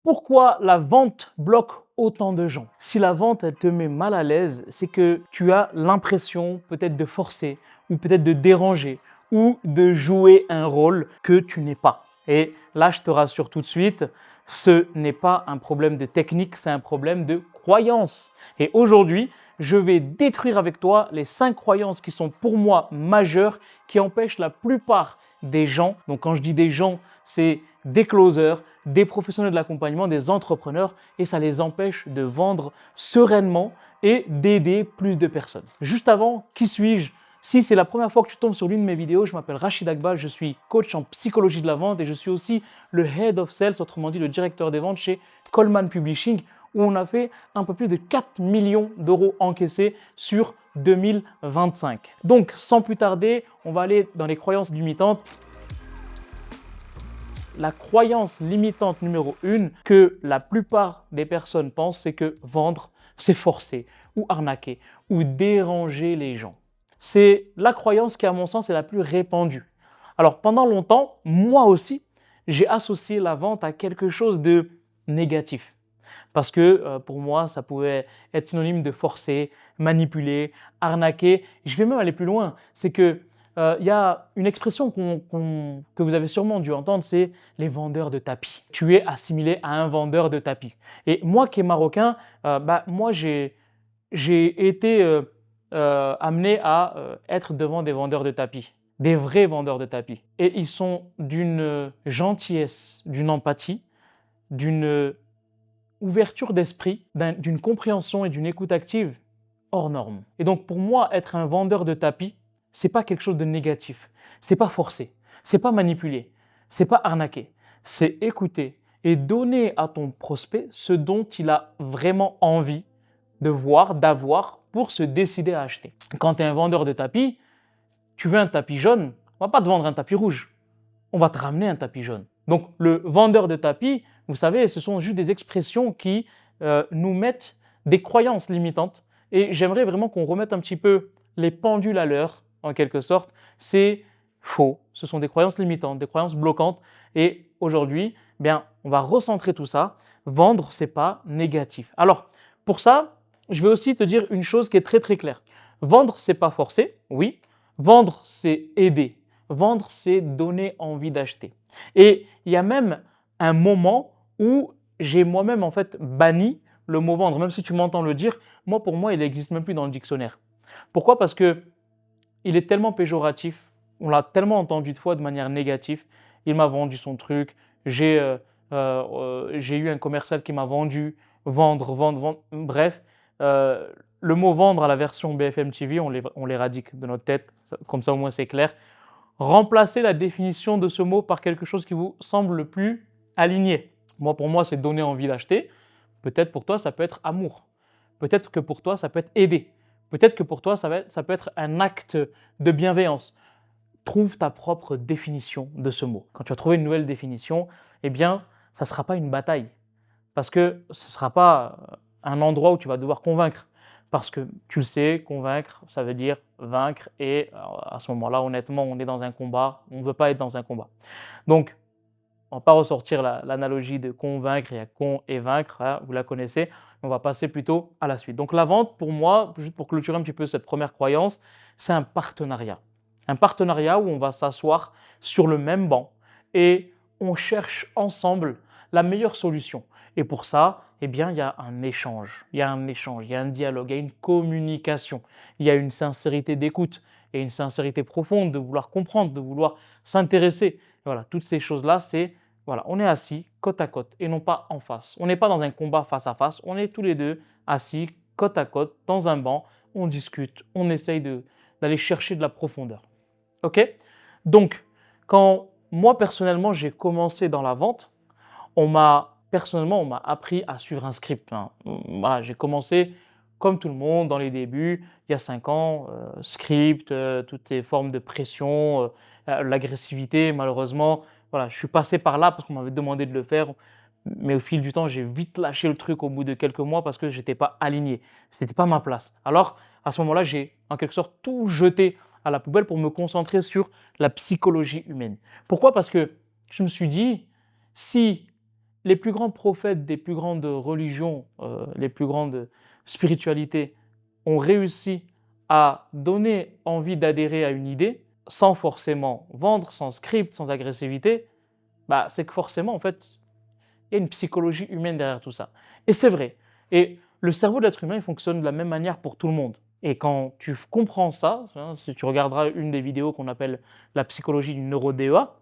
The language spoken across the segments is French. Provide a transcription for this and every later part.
Pourquoi la vente bloque autant de gens? Si la vente, elle te met mal à l'aise, c'est que tu as l'impression peut-être de forcer ou peut-être de déranger ou de jouer un rôle que tu n'es pas. Et là, je te rassure tout de suite, ce n'est pas un problème de technique, c'est un problème de croyance. Et aujourd'hui, je vais détruire avec toi les 5 croyances qui sont pour moi majeures, qui empêchent la plupart des gens, donc quand je dis des gens, c'est des closers, des professionnels de l'accompagnement, des entrepreneurs, et ça les empêche de vendre sereinement et d'aider plus de personnes. Juste avant, qui suis-je? Si c'est la première fois que tu tombes sur l'une de mes vidéos, je m'appelle Rachid Akbal, je suis coach en psychologie de la vente et je suis aussi le Head of Sales, autrement dit le directeur des ventes chez Coleman Publishing, où on a fait un peu plus de 4 millions d'euros encaissés sur 2025. Donc, sans plus tarder, on va aller dans les croyances limitantes. La croyance limitante numéro 1 que la plupart des personnes pensent, c'est que vendre, c'est forcer ou arnaquer ou déranger les gens. C'est la croyance qui, à mon sens, est la plus répandue. Alors, pendant longtemps, moi aussi, j'ai associé la vente à quelque chose de négatif. Parce que pour moi, ça pouvait être synonyme de forcer, manipuler, arnaquer. Je vais même aller plus loin. C'est que il y a une expression que vous avez sûrement dû entendre, c'est les vendeurs de tapis. Tu es assimilé à un vendeur de tapis. Et moi qui est marocain, moi j'ai été amené à être devant des vendeurs de tapis, des vrais vendeurs de tapis. Et ils sont d'une gentillesse, d'une empathie, d'une ouverture d'esprit, d'une compréhension et d'une écoute active hors norme. Et donc pour moi, être un vendeur de tapis, c'est pas quelque chose de négatif. C'est pas forcer, c'est pas manipuler, c'est pas arnaquer. C'est écouter et donner à ton prospect ce dont il a vraiment envie de voir, d'avoir pour se décider à acheter. Quand tu es un vendeur de tapis, tu veux un tapis jaune, on va pas te vendre un tapis rouge, on va te ramener un tapis jaune. Donc le vendeur de tapis, vous savez, ce sont juste des expressions qui nous mettent des croyances limitantes. Et j'aimerais vraiment qu'on remette un petit peu les pendules à l'heure, en quelque sorte. C'est faux, ce sont des croyances limitantes, des croyances bloquantes. Et aujourd'hui, bien, on va recentrer tout ça. Vendre, c'est pas négatif. Alors, pour ça, je vais aussi te dire une chose qui est très très claire. Vendre, c'est pas forcer, oui. Vendre, c'est aider. Vendre, c'est donner envie d'acheter. Et il y a même un moment où j'ai moi-même en fait banni le mot vendre, même si tu m'entends le dire, moi pour moi il n'existe même plus dans le dictionnaire. Pourquoi? Parce que il est tellement péjoratif, on l'a tellement entendu de fois de manière négative. Il m'a vendu son truc, j'ai eu un commercial qui m'a vendu, vendre, vendre, vendre. Bref, euh, le mot vendre à la version BFM TV, on l'éradique de notre tête, comme ça au moins c'est clair. Remplacez la définition de ce mot par quelque chose qui vous semble le plus aligné. Moi, pour moi, c'est donner envie d'acheter. Peut-être pour toi, ça peut être amour. Peut-être que pour toi, ça peut être aider. Peut-être que pour toi, ça peut être un acte de bienveillance. Trouve ta propre définition de ce mot. Quand tu vas trouver une nouvelle définition, eh bien, ça ne sera pas une bataille. Parce que ce ne sera pas un endroit où tu vas devoir convaincre. Parce que tu le sais, convaincre, ça veut dire vaincre. Et à ce moment-là, honnêtement, on est dans un combat. On ne veut pas être dans un combat. Donc, on ne va pas ressortir l'analogie de convaincre, il y a con et vaincre, hein, vous la connaissez. On va passer plutôt à la suite. Donc la vente, pour moi, juste pour clôturer un petit peu cette première croyance, c'est un partenariat. Un partenariat où on va s'asseoir sur le même banc et on cherche ensemble la meilleure solution. Et pour ça, eh bien, il y a un échange, il y a un dialogue, il y a une communication, il y a une sincérité d'écoute et une sincérité profonde de vouloir comprendre, de vouloir s'intéresser. Voilà, toutes ces choses-là, c'est, voilà, on est assis côte à côte et non pas en face. On n'est pas dans un combat face à face, on est tous les deux assis côte à côte dans un banc, on discute, on essaye d'aller chercher de la profondeur. Ok? Donc, quand moi personnellement j'ai commencé dans la vente, on m'a appris à suivre un script, hein. Voilà, j'ai commencé comme tout le monde dans les débuts, il y a 5 ans, script, toutes les formes de pression, l'agressivité malheureusement. Voilà, je suis passé par là parce qu'on m'avait demandé de le faire, mais au fil du temps, j'ai vite lâché le truc au bout de quelques mois parce que j'étais pas aligné. C'était pas ma place. Alors, à ce moment-là, j'ai en quelque sorte tout jeté à la poubelle pour me concentrer sur la psychologie humaine. Pourquoi? Parce que je me suis dit, si les plus grands prophètes des plus grandes religions, les plus grandes spiritualités ont réussi à donner envie d'adhérer à une idée sans forcément vendre, sans script, sans agressivité, bah, c'est que forcément, en fait, il y a une psychologie humaine derrière tout ça. Et c'est vrai. Et le cerveau de l'être humain, il fonctionne de la même manière pour tout le monde. Et quand tu comprends ça, hein, si tu regarderas une des vidéos qu'on appelle la psychologie du neuro-DEA,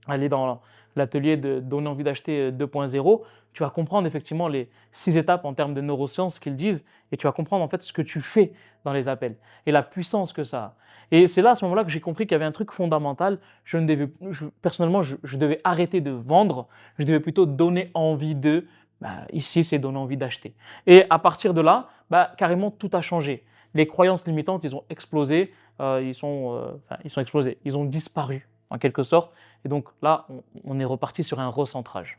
aller dans l'atelier de donner envie d'acheter 2.0, tu vas comprendre effectivement les 6 étapes en termes de neurosciences qu'ils disent et tu vas comprendre en fait ce que tu fais dans les appels et la puissance que ça a. Et c'est là à ce moment-là que j'ai compris qu'il y avait un truc fondamental. Personnellement, je devais arrêter de vendre, je devais plutôt donner envie de. Bah, ici, c'est donner envie d'acheter. Et à partir de là, bah, carrément tout a changé. Les croyances limitantes, ils ont explosé, ils sont explosés, ils ont disparu en quelque sorte. Et donc là, on est reparti sur un recentrage.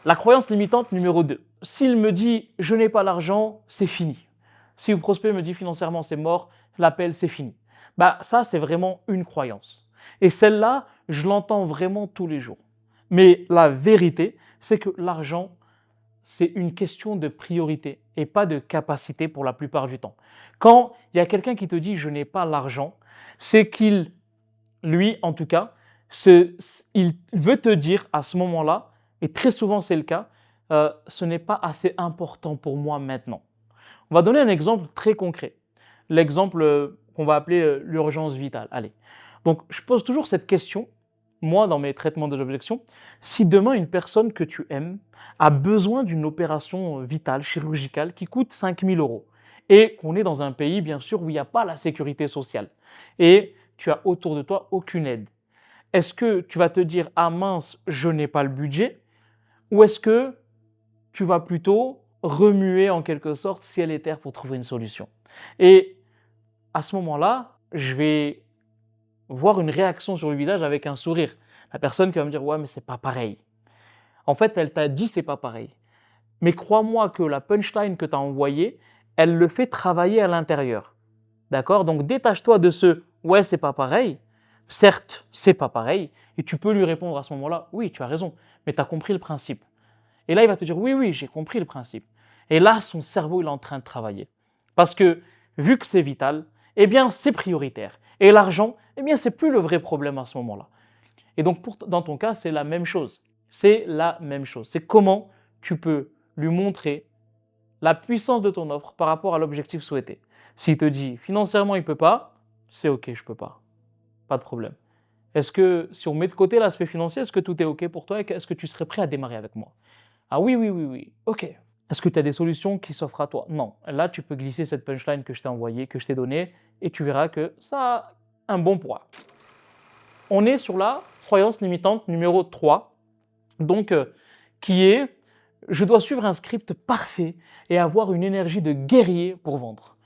La croyance limitante numéro 2. S'il me dit « je n'ai pas l'argent », c'est fini. Si le prospect me dit financièrement c'est mort, l'appel c'est fini. Bah, ça, c'est vraiment une croyance. Et celle-là, je l'entends vraiment tous les jours. Mais la vérité, c'est que l'argent, c'est une question de priorité et pas de capacité pour la plupart du temps. Quand il y a quelqu'un qui te dit « je n'ai pas l'argent », c'est qu'il, lui en tout cas, il veut te dire à ce moment-là, et très souvent c'est le cas, ce n'est pas assez important pour moi maintenant. On va donner un exemple très concret. L'exemple qu'on va appeler l'urgence vitale. Allez. Donc, je pose toujours cette question, moi, dans mes traitements des objections. Si demain, une personne que tu aimes a besoin d'une opération vitale, chirurgicale, qui coûte 5 000 euros, et qu'on est dans un pays, bien sûr, où il n'y a pas la sécurité sociale, et tu as autour de toi aucune aide, est-ce que tu vas te dire « Ah mince, je n'ai pas le budget » ou est-ce que tu vas plutôt remuer en quelque sorte ciel et terre pour trouver une solution? Et à ce moment-là, je vais voir une réaction sur le visage avec un sourire. La personne qui va me dire « Ouais, mais c'est pas pareil. » En fait, elle t'a dit « c'est pas pareil ». Mais crois-moi que la punchline que tu as envoyée, elle le fait travailler à l'intérieur. D'accord? Donc détache-toi de ce « ouais, c'est pas pareil ». Certes, c'est pas pareil, et tu peux lui répondre à ce moment-là « oui, tu as raison, mais tu as compris le principe ». Et là, il va te dire « oui, oui, j'ai compris le principe ». Et là, son cerveau, il est en train de travailler. Parce que vu que c'est vital, eh bien, c'est prioritaire. Et l'argent, eh bien, c'est plus le vrai problème à ce moment-là. Et donc, dans ton cas, c'est la même chose. C'est la même chose. C'est comment tu peux lui montrer la puissance de ton offre par rapport à l'objectif souhaité. S'il te dit financièrement, il ne peut pas, c'est OK, je ne peux pas. Pas de problème. Est-ce que, si on met de côté l'aspect financier, est-ce que tout est OK pour toi et est-ce que tu serais prêt à démarrer avec moi? Ah oui, oui, oui, oui. OK. Est-ce que tu as des solutions qui s'offrent à toi? Non. Là, tu peux glisser cette punchline que je t'ai envoyée, que je t'ai donnée, et tu verras que ça a un bon poids. On est sur la croyance limitante numéro 3, donc qui est « je dois suivre un script parfait et avoir une énergie de guerrier pour vendre ».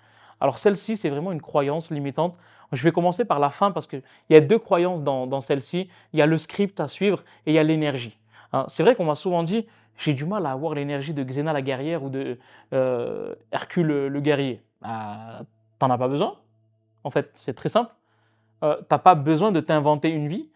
Alors celle-ci, c'est vraiment une croyance limitante. Je vais commencer par la fin parce qu'il y a deux croyances dans celle-ci. Il y a le script à suivre et il y a l'énergie. Hein, c'est vrai qu'on m'a souvent dit « j'ai du mal à avoir l'énergie de Xena la guerrière ou de Hercule le guerrier ». T'en as pas besoin. En fait, c'est très simple. T'as pas besoin de t'inventer une vie.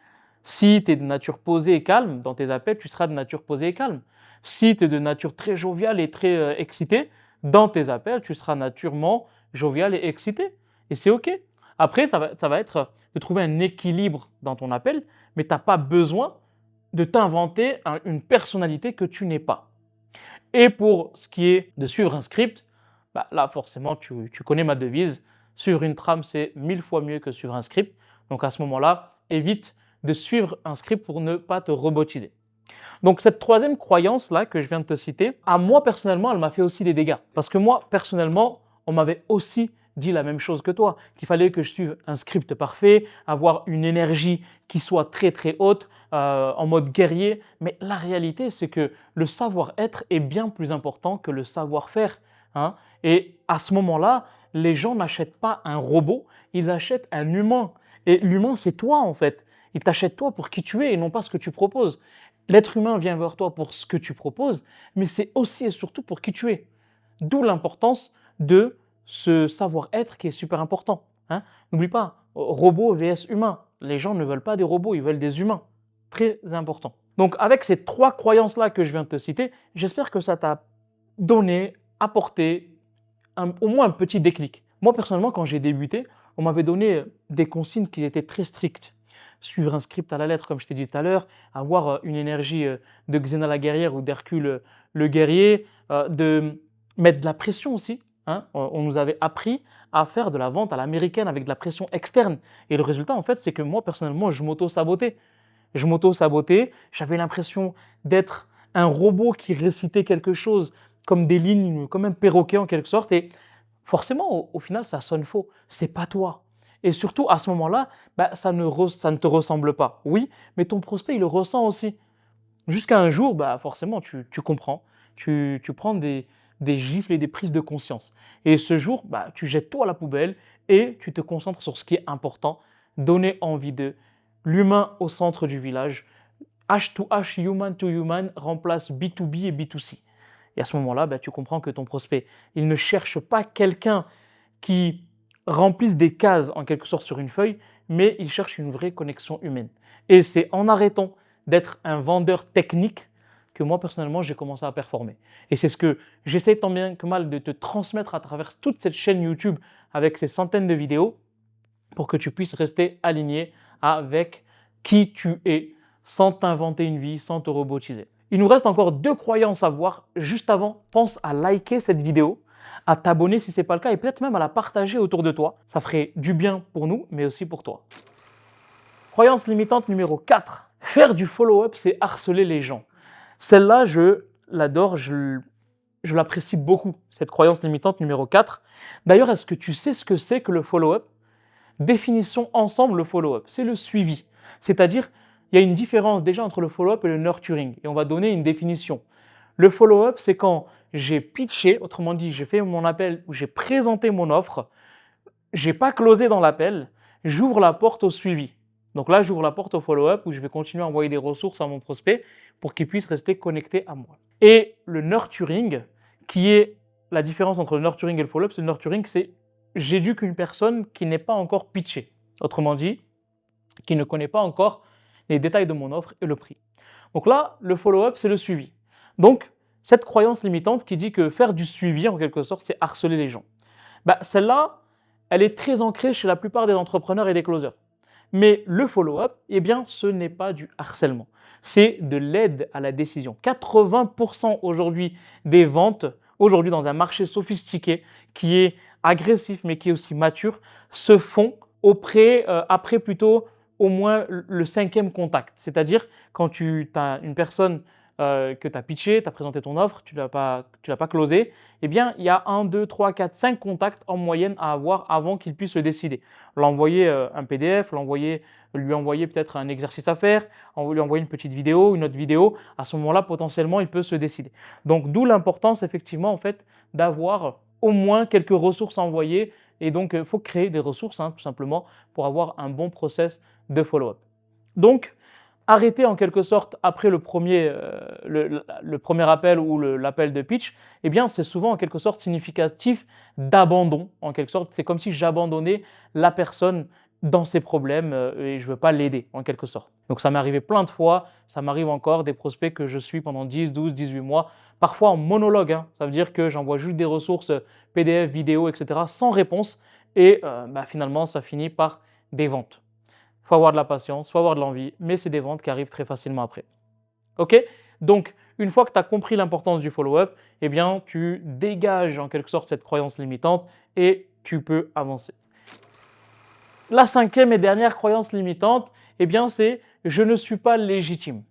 Si tu es de nature posée et calme, dans tes appels, tu seras de nature posée et calme. Si tu es de nature très joviale et très excitée, dans tes appels, tu seras naturellement jovial et excité. Et c'est OK. Après, ça va être de trouver un équilibre dans ton appel, mais tu n'as pas besoin de t'inventer une personnalité que tu n'es pas. Et pour ce qui est de suivre un script, bah là, forcément, tu connais ma devise. Suivre une trame, c'est 1000 fois mieux que suivre un script. Donc à ce moment-là, évite de suivre un script pour ne pas te robotiser. Donc cette troisième croyance-là que je viens de te citer, à moi personnellement, elle m'a fait aussi des dégâts. Parce que moi, personnellement, on m'avait aussi dit la même chose que toi, qu'il fallait que je suive un script parfait, avoir une énergie qui soit très très haute, en mode guerrier. Mais la réalité, c'est que le savoir-être est bien plus important que le savoir-faire. Hein. Et à ce moment-là, les gens n'achètent pas un robot, ils achètent un humain. Et l'humain, c'est toi en fait. Il t'achète toi pour qui tu es et non pas ce que tu proposes. L'être humain vient vers toi pour ce que tu proposes, mais c'est aussi et surtout pour qui tu es. D'où l'importance de ce savoir-être qui est super important. Hein. N'oublie pas, robot vs humain. Les gens ne veulent pas des robots, ils veulent des humains. Très important. Donc avec ces 3 croyances-là que je viens de te citer, j'espère que ça t'a donné, apporté au moins un petit déclic. Moi personnellement, quand j'ai débuté, on m'avait donné des consignes qui étaient très strictes. Suivre un script à la lettre, comme je t'ai dit tout à l'heure, avoir une énergie de Xena la guerrière ou d'Hercule le guerrier, de mettre de la pression aussi, hein. On nous avait appris à faire de la vente à l'américaine avec de la pression externe. Et le résultat, en fait, c'est que moi, personnellement, je m'auto-sabotais. Je m'auto-sabotais, j'avais l'impression d'être un robot qui récitait quelque chose comme des lignes, comme un perroquet en quelque sorte. Et forcément, au final, ça sonne faux. C'est pas toi. Et surtout, à ce moment-là, bah, ça ne te ressemble pas. Oui, mais ton prospect, il le ressent aussi. Jusqu'à un jour, bah, forcément, tu comprends. Tu prends des gifles et des prises de conscience. Et ce jour, bah, tu jettes tout à la poubelle et tu te concentres sur ce qui est important, donner envie de l'humain au centre du village. H2H, human to human, remplace B2B et B2C. Et à ce moment-là, bah, tu comprends que ton prospect, il ne cherche pas quelqu'un qui remplisse des cases en quelque sorte sur une feuille, mais il cherche une vraie connexion humaine. Et c'est en arrêtant d'être un vendeur technique que moi personnellement j'ai commencé à performer. Et c'est ce que j'essaie tant bien que mal de te transmettre à travers toute cette chaîne YouTube avec ces centaines de vidéos pour que tu puisses rester aligné avec qui tu es sans t'inventer une vie, sans te robotiser. Il nous reste encore 2 croyances à voir. Juste avant, pense à liker cette vidéo, à t'abonner si ce n'est pas le cas et peut-être même à la partager autour de toi. Ça ferait du bien pour nous, mais aussi pour toi. Croyance limitante numéro 4. Faire du follow-up, c'est harceler les gens. Celle-là, je l'adore, je l'apprécie beaucoup, cette croyance limitante numéro 4. D'ailleurs, est-ce que tu sais ce que c'est que le follow-up? Définissons ensemble le follow-up. C'est le suivi. C'est-à-dire, il y a une différence déjà entre le follow-up et le nurturing. Et on va donner une définition. Le follow-up, c'est quand j'ai pitché, autrement dit, j'ai fait mon appel ou j'ai présenté mon offre, j'ai pas closé dans l'appel, j'ouvre la porte au suivi. Donc là, j'ouvre la porte au follow-up où je vais continuer à envoyer des ressources à mon prospect pour qu'il puisse rester connecté à moi. Et le nurturing, qui est la différence entre le nurturing et le follow-up, c'est le nurturing, c'est j'éduque une personne qui n'est pas encore pitchée. Autrement dit, qui ne connaît pas encore les détails de mon offre et le prix. Donc là, le follow-up, c'est le suivi. Donc, cette croyance limitante qui dit que faire du suivi, en quelque sorte, c'est harceler les gens. Bah, celle-là, elle est très ancrée chez la plupart des entrepreneurs et des closers. Mais le follow-up, eh bien, ce n'est pas du harcèlement. C'est de l'aide à la décision. 80% aujourd'hui des ventes, aujourd'hui dans un marché sophistiqué, qui est agressif mais qui est aussi mature, se font après plutôt au moins le 5e contact. C'est-à-dire quand tu as une personne que tu as pitché, tu as présenté ton offre, tu ne l'as pas closé, eh bien, il y a 1, 2, 3, 4, 5 contacts en moyenne à avoir avant qu'il puisse le décider. L'envoyer un PDF, lui envoyer peut-être un exercice à faire, lui envoyer une petite vidéo, une autre vidéo. À ce moment-là, potentiellement, il peut se décider. Donc, d'où l'importance, effectivement, en fait, d'avoir au moins quelques ressources à envoyer. Et donc, il faut créer des ressources, hein, tout simplement, pour avoir un bon process de follow-up. Donc, arrêter en quelque sorte après le premier appel ou l'appel de pitch, eh bien c'est souvent en quelque sorte significatif d'abandon. En quelque sorte, c'est comme si j'abandonnais la personne dans ses problèmes et je ne veux pas l'aider en quelque sorte. Donc ça m'est arrivé plein de fois, ça m'arrive encore des prospects que je suis pendant 10, 12, 18 mois, parfois en monologue, hein. Ça veut dire que j'envoie juste des ressources PDF, vidéo, etc. sans réponse et finalement ça finit par des ventes. Il faut avoir de la patience, il faut avoir de l'envie, mais c'est des ventes qui arrivent très facilement après. Ok? Donc, une fois que tu as compris l'importance du follow-up, eh bien, tu dégages en quelque sorte cette croyance limitante et tu peux avancer. La 5e et dernière croyance limitante, eh bien, c'est « je ne suis pas légitime ».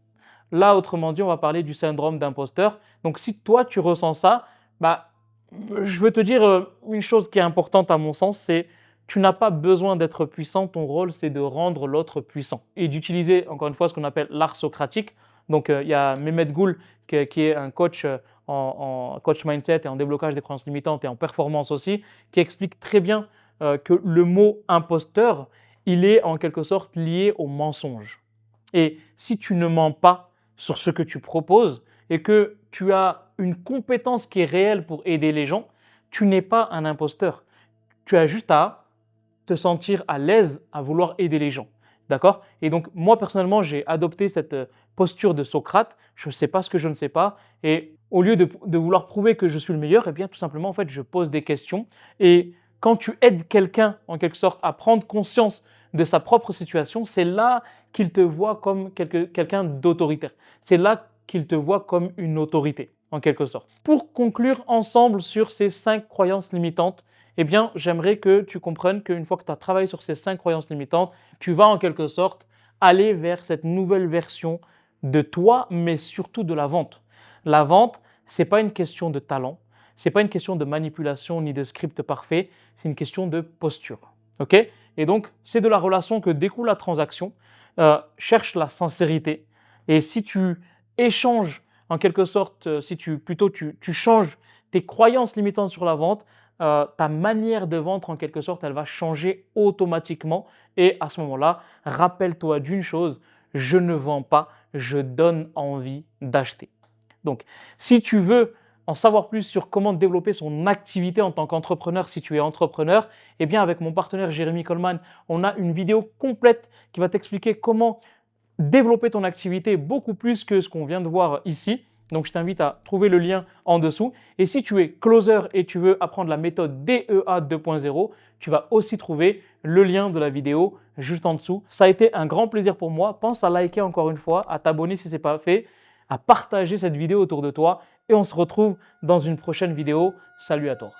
Là, autrement dit, on va parler du syndrome d'imposteur. Donc, si toi, tu ressens ça, je veux te dire une chose qui est importante à mon sens, c'est tu n'as pas besoin d'être puissant, ton rôle c'est de rendre l'autre puissant. Et d'utiliser encore une fois ce qu'on appelle l'art socratique. Donc il y a Mehmet Goul qui est un coach en coach mindset et en déblocage des croyances limitantes et en performance aussi, qui explique très bien que le mot imposteur, il est en quelque sorte lié au mensonge. Et si tu ne mens pas sur ce que tu proposes et que tu as une compétence qui est réelle pour aider les gens, tu n'es pas un imposteur. Tu as juste à te sentir à l'aise à vouloir aider les gens. D'accord? Et donc, moi, personnellement, j'ai adopté cette posture de Socrate. Je ne sais pas ce que je ne sais pas. Et au lieu de vouloir prouver que je suis le meilleur, eh bien, tout simplement, en fait, je pose des questions. Et quand tu aides quelqu'un, en quelque sorte, à prendre conscience de sa propre situation, c'est là qu'il te voit comme quelqu'un d'autoritaire. C'est là qu'il te voit comme une autorité, en quelque sorte. Pour conclure ensemble sur ces 5 croyances limitantes, eh bien, j'aimerais que tu comprennes qu'une fois que tu as travaillé sur ces 5 croyances limitantes, tu vas en quelque sorte aller vers cette nouvelle version de toi, mais surtout de la vente. La vente, ce n'est pas une question de talent, ce n'est pas une question de manipulation ni de script parfait, c'est une question de posture. Ok? Et donc, c'est de la relation que découle la transaction. Cherche la sincérité. Et si tu échanges, en quelque sorte, si tu changes tes croyances limitantes sur la vente, ta manière de vendre, en quelque sorte, elle va changer automatiquement. Et à ce moment-là, rappelle-toi d'une chose, je ne vends pas, je donne envie d'acheter. Donc, si tu veux en savoir plus sur comment développer son activité en tant qu'entrepreneur, si tu es entrepreneur, eh bien avec mon partenaire Jérémy Coleman, on a une vidéo complète qui va t'expliquer comment développer ton activité beaucoup plus que ce qu'on vient de voir ici. Donc, je t'invite à trouver le lien en dessous. Et si tu es closer et tu veux apprendre la méthode DEA 2.0, tu vas aussi trouver le lien de la vidéo juste en dessous. Ça a été un grand plaisir pour moi. Pense à liker encore une fois, à t'abonner si ce n'est pas fait, à partager cette vidéo autour de toi. Et on se retrouve dans une prochaine vidéo. Salut à toi.